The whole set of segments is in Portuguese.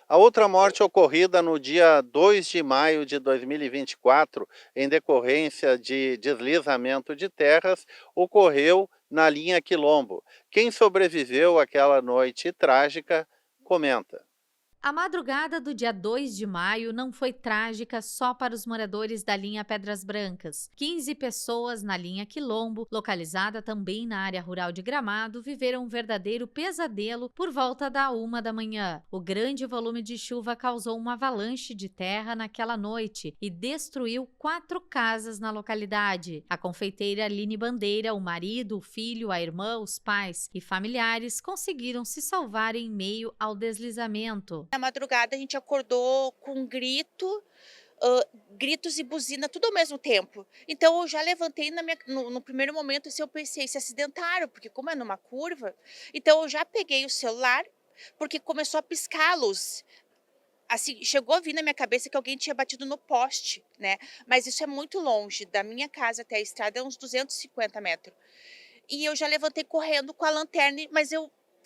A outra morte ocorrida no dia 2 de maio de 2024, em decorrência de deslizamento de terras, ocorreu na linha Quilombo. Quem sobreviveu àquela noite trágica comenta. A madrugada do dia 2 de maio não foi trágica só para os moradores da linha Pedras Brancas. 15 pessoas na linha Quilombo, localizada também na área rural de Gramado, viveram um verdadeiro pesadelo por volta da 1 da manhã. O grande volume de chuva causou uma avalanche de terra naquela noite e destruiu 4 casas na localidade. A confeiteira Aline Bandeira, o marido, o filho, a irmã, os pais e familiares conseguiram se salvar em meio ao deslizamento. Na madrugada a gente acordou com gritos e buzina tudo ao mesmo tempo. Então eu já levantei no primeiro momento, assim, eu pensei: "Se acidentaram", porque como é numa curva, então eu já peguei o celular, porque começou a piscar a luz. Assim, chegou a vir na minha cabeça que alguém tinha batido no poste, né, mas isso é muito longe, da minha casa até a estrada é uns 250 metros. E eu já levantei correndo com a lanterna, mas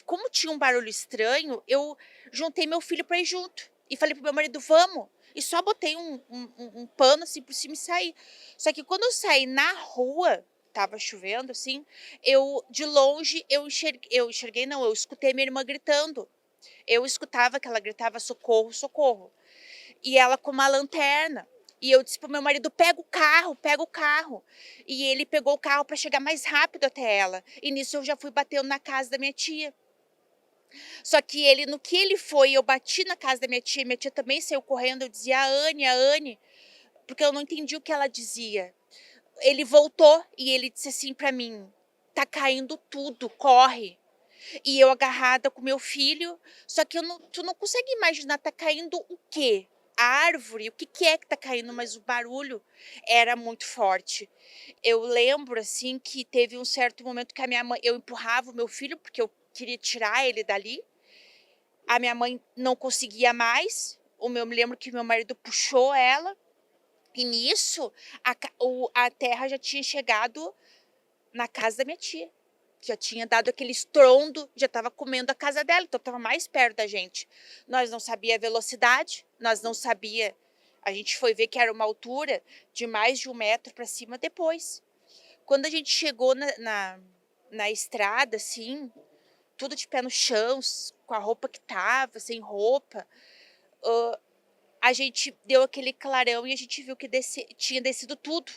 como tinha um barulho estranho, eu juntei meu filho para ir junto. E falei pro meu marido: "Vamos". E só botei um pano, assim, por cima e saí. Só que quando eu saí na rua, estava chovendo, assim, de longe, eu enxerguei não, eu escutei minha irmã gritando. Eu escutava que ela gritava: "Socorro, socorro". E ela com uma lanterna. E eu disse para o meu marido: "Pega o carro, pega o carro". E ele pegou o carro para chegar mais rápido até ela. E nisso eu já fui batendo na casa da minha tia. Só que no que ele foi, eu bati na casa da minha tia também saiu correndo, eu dizia: a Anne", porque eu não entendi o que ela dizia. Ele voltou e ele disse assim para mim: "Tá caindo tudo, corre". E eu agarrada com meu filho, só que eu não tu não consegue imaginar, tá caindo o quê? A árvore, o que que é que tá caindo, mas o barulho era muito forte. Eu lembro, assim, que teve um certo momento que a minha mãe eu empurrava o meu filho, porque eu queria tirar ele dali, a minha mãe não conseguia mais, eu me lembro que meu marido puxou ela, e nisso a terra já tinha chegado na casa da minha tia. Já tinha dado aquele estrondo, já estava comendo a casa dela, então estava mais perto da gente. Nós não sabia a velocidade, nós não sabia, a gente foi ver que era uma altura de mais de 1 metro para cima depois. Quando a gente chegou na estrada, assim, tudo de pé no chão, com a roupa que tava, sem roupa, a gente deu aquele clarão e a gente viu que tinha descido tudo.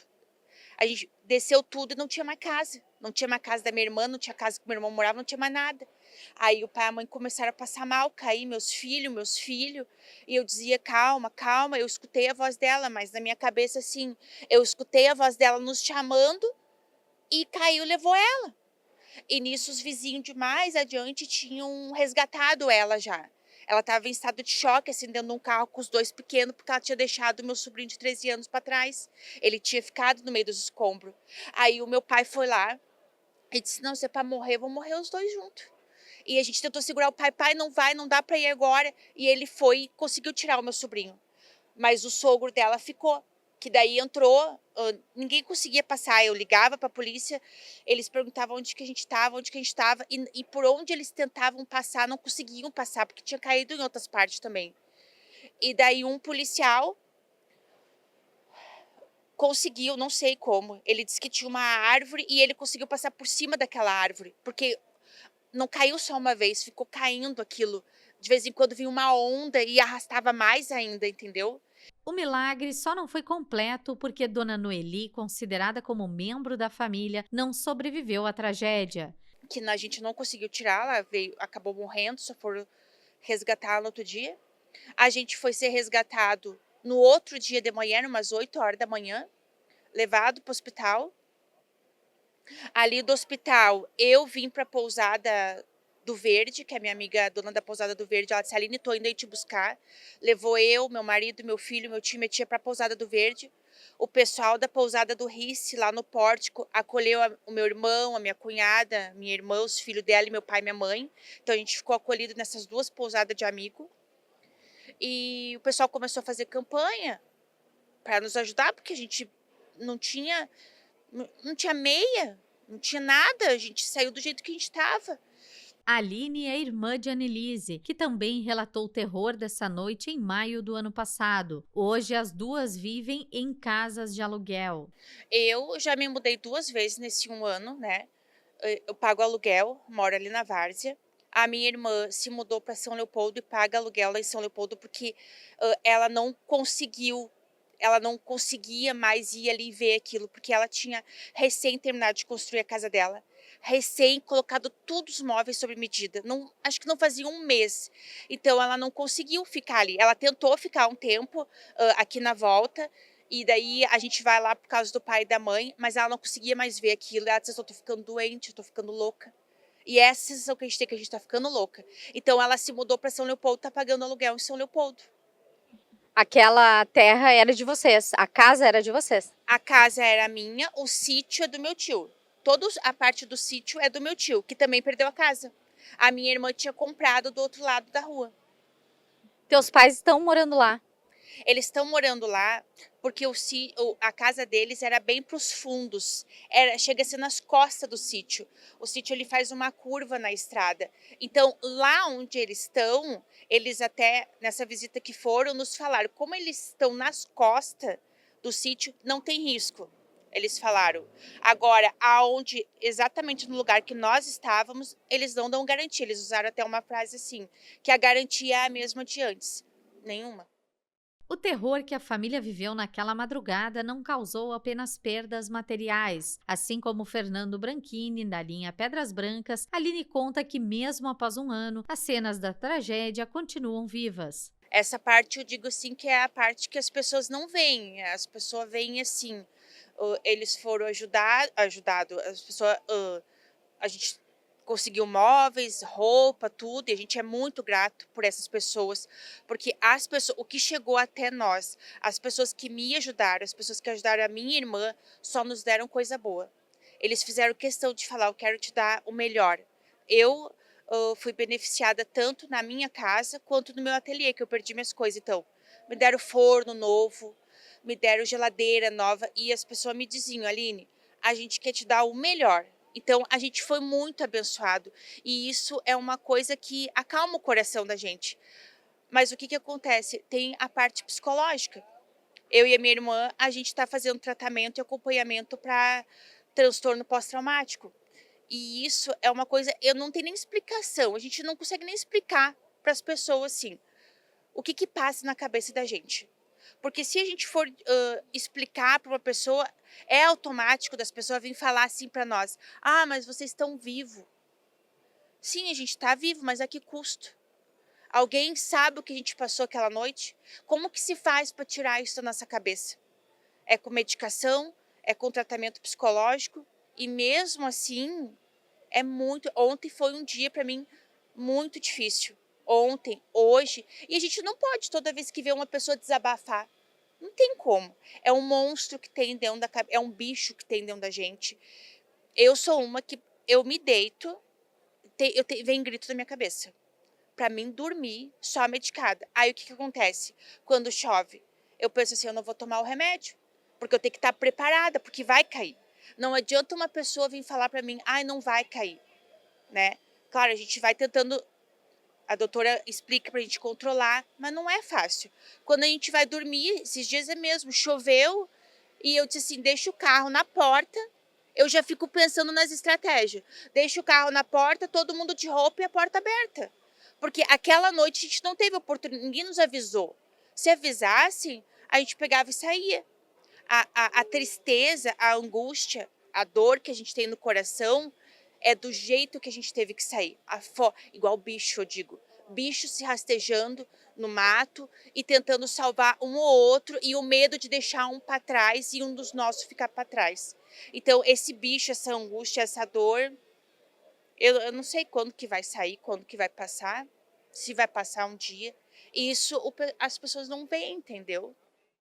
A gente desceu tudo e não tinha mais casa. Não tinha mais casa da minha irmã, não tinha casa que meu irmão morava, não tinha mais nada. Aí o pai e a mãe começaram a passar mal, cair meus filhos. E eu dizia: "Calma, calma". Eu escutei a voz dela, mas na minha cabeça, assim, eu escutei a voz dela nos chamando e caiu, levou ela. E nisso os vizinhos de mais adiante tinham resgatado ela já. Ela estava em estado de choque, assim, dentro de um carro com os 2 pequenos, porque ela tinha deixado o meu sobrinho de 13 anos para trás. Ele tinha ficado no meio dos escombros. Aí o meu pai foi lá e disse: "Não, se é para morrer, vão morrer os 2 juntos". E a gente tentou segurar o pai: "Pai, não vai, não dá para ir agora". E ele foi e conseguiu tirar o meu sobrinho. Mas o sogro dela ficou, que daí entrou, ninguém conseguia passar, eu ligava para a polícia, eles perguntavam onde que a gente estava, onde que a gente estava, e por onde eles tentavam passar, não conseguiam passar, porque tinha caído em outras partes também. E daí um policial conseguiu, não sei como, ele disse que tinha uma árvore e ele conseguiu passar por cima daquela árvore, porque não caiu só uma vez, ficou caindo aquilo. De vez em quando vinha uma onda e arrastava mais ainda, entendeu? O milagre só não foi completo porque Dona Noeli, considerada como membro da família, não sobreviveu à tragédia. Que a gente não conseguiu tirar, ela acabou morrendo, só foram resgatar no outro dia. A gente foi ser resgatado no outro dia de manhã, umas 8 horas da manhã, levado para o hospital. Ali do hospital, eu vim para a pousada do Verde, que é minha amiga, a dona da pousada do Verde, ela disse: "Aline, tô indo aí te buscar". Levou eu, meu marido, meu filho, meu tio e minha tia para a pousada do Verde. O pessoal da pousada do Rice, lá no pórtico, acolheu o meu irmão, a minha cunhada, minha irmã, os filhos dela e meu pai e minha mãe. Então a gente ficou acolhido nessas 2 pousadas de amigo. E o pessoal começou a fazer campanha para nos ajudar, porque a gente não tinha não tinha meia, não tinha nada, a gente saiu do jeito que a gente estava. A Aline é irmã de Annelise, que também relatou o terror dessa noite em maio do ano passado. Hoje as duas vivem em casas de aluguel. Eu já me mudei 2 vezes nesse 1 ano, né. Eu pago aluguel, moro ali na várzea. A minha irmã se mudou para São Leopoldo e paga aluguel lá em São Leopoldo, porque, ela não conseguia mais ir ali ver aquilo, porque ela tinha recém terminado de construir a casa dela, recém colocado todos os móveis sob medida, não acho que não fazia 1 mês. Então ela não conseguiu ficar ali. Ela tentou ficar um tempo, aqui na volta, e daí a gente vai lá por causa do pai e da mãe, mas ela não conseguia mais ver aquilo. Ela disse: "Eu tô ficando doente, eu tô ficando louca". E essa sensação que a gente tem, que a gente tá ficando louca. Então ela se mudou para São Leopoldo, tá pagando aluguel em São Leopoldo. Aquela terra era de vocês, a casa era de vocês? A casa era minha, o sítio é do meu tio. Todos a parte do sítio é do meu tio, que também perdeu a casa. A minha irmã tinha comprado do outro lado da rua. Teus pais estão morando lá? Eles estão morando lá porque a casa deles era bem para os fundos, chega a ser nas costas do sítio. O sítio ele faz uma curva na estrada. Então, lá onde eles estão, eles até nessa visita que foram nos falaram, como eles estão nas costas do sítio, não tem risco. Eles falaram. Agora, aonde exatamente no lugar que nós estávamos, eles não dão garantia. Eles usaram até uma frase assim, que a garantia é a mesma de antes. Nenhuma. O terror que a família viveu naquela madrugada não causou apenas perdas materiais. Assim como Fernando Branchini, da linha Pedras Brancas, Aline conta que mesmo após um ano, as cenas da tragédia continuam vivas. Essa parte eu digo assim que é a parte que as pessoas não veem. As pessoas veem assim, eles foram ajudado, as pessoas, a gente conseguiu móveis, roupa, tudo, e a gente é muito grato por essas pessoas, porque as pessoas, o que chegou até nós, as pessoas que me ajudaram, as pessoas que ajudaram a minha irmã, só nos deram coisa boa. Eles fizeram questão de falar: "Eu quero te dar o melhor". Eu, fui beneficiada tanto na minha casa quanto no meu ateliê, que eu perdi minhas coisas. Então, me deram forno novo, me deram geladeira nova e as pessoas me diziam: "Aline, a gente quer te dar o melhor". Então, a gente foi muito abençoado e isso é uma coisa que acalma o coração da gente. Mas o que que acontece? Tem a parte psicológica. Eu e a minha irmã, a gente está fazendo tratamento e acompanhamento para transtorno pós-traumático. E isso é uma coisa, eu não tenho nem explicação, a gente não consegue nem explicar para as pessoas assim, o que que passa na cabeça da gente. Porque se a gente for explicar para uma pessoa, é automático das pessoas virem falar assim para nós: "Ah, mas vocês estão vivo". Sim, a gente está vivo, mas a que custo? Alguém sabe o que a gente passou aquela noite? Como que se faz para tirar isso da nossa cabeça? É com medicação, é com tratamento psicológico e mesmo assim é muito. Ontem foi um dia para mim muito difícil. Ontem, hoje, e a gente não pode toda vez que vê uma pessoa desabafar. Não tem como. É um monstro que tem dentro da cabeça, é um bicho que tem dentro da gente. Eu sou uma que eu me deito, vem grito na minha cabeça. Pra mim dormir só medicada. Aí o que que acontece? Quando chove, eu penso assim: eu não vou tomar o remédio, porque eu tenho que estar preparada, porque vai cair. Não adianta uma pessoa vir falar pra mim: "Ai, não vai cair", né. Claro, a gente vai tentando, a doutora explica pra gente controlar, mas não é fácil. Quando a gente vai dormir, esses dias é mesmo, choveu e eu disse assim: "Deixa o carro na porta", eu já fico pensando nas estratégias. Deixa o carro na porta, todo mundo de roupa e a porta aberta. Porque aquela noite a gente não teve oportunidade, ninguém nos avisou. Se avisasse, a gente pegava e saía. A tristeza, a angústia, a dor que a gente tem no coração é do jeito que a gente teve que sair. Igual bicho, eu digo. Bicho se rastejando no mato e tentando salvar um ou outro e o medo de deixar um para trás e um dos nossos ficar para trás. Então, esse bicho, essa angústia, essa dor, eu não sei quando que vai sair, quando que vai passar, se vai passar um dia. E isso as pessoas não veem, entendeu?